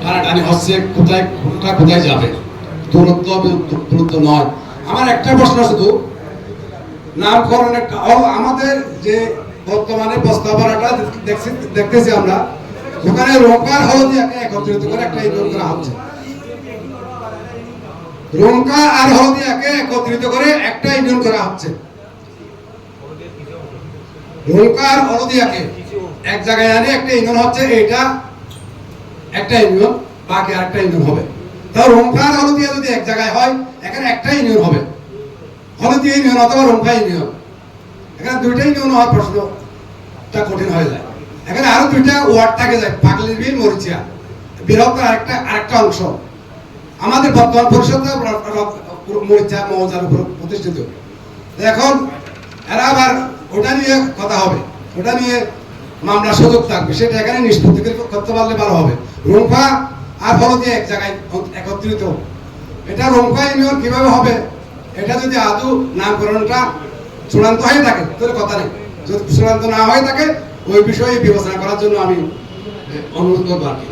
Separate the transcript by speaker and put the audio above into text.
Speaker 1: টানাটানি হচ্ছে, কোথায় যাবে, দূরত্ব নয়। আমার একটা প্রশ্ন, শুধু নামকরণের আমাদের যে বর্তমানে প্রস্তাবনাটা দেখতেছি আমরা, ওখানে রোঙ্কা আর হলদিয়াকে একত্রিত করে একটা ইউনিয়ন করা হচ্ছে। রোঙ্কা আর হলদিয়াকে একত্রিত করে একটা ইউনিয়ন করা হচ্ছে। রোঙ্কা আর হলদিয়াকে এক জায়গায় আনে একটা ইউনিয়ন হচ্ছে, এটা একটা ইউনিয়ন, বাকি আরেকটা ইউনিয়ন হবে। তাও রোঙ্কা আর হলদিয়া যদি এক জায়গায় হয়, এখানে একটা ইউনিয়ন হবে, হলদিয়া ইউনিয়ন অথবা রোঙ্কা ইউনিয়ন। এখানে দুইটা ইউনিয়ন হওয়ার প্রশ্নটা কঠিন হয়ে যায়। এখানে আরো দুইটা ওয়ার্ড থাকে যায়, পাগলির বিল, মরিচিয়া, বৃহত্তর আরেকটা অংশ। আমাদের বর্তমান পরিষদ মরিচা মৌজার উপর প্রতিষ্ঠিত। এখন এরা আবার ওটা নিয়ে কথা হবে, ওটা নিয়ে মামলা সুযোগ থাকবে, সেটা এখানে নিষ্পত্তি করতে পারলে ভালো হবে। রোঙ্কা আর হলদিয়া এক জায়গায় একত্রিত, এটা রোঙ্কা ইউনিয়ন কিভাবে হবে, এটা যদি আদৌ নামকরণটা চূড়ান্ত হয়ে থাকে তাহলে কথা নেই। যদি চূড়ান্ত না হয়ে থাকে, ওই বিষয়ে বিবেচনা করার জন্য আমি অনুরোধ করবো আর কি।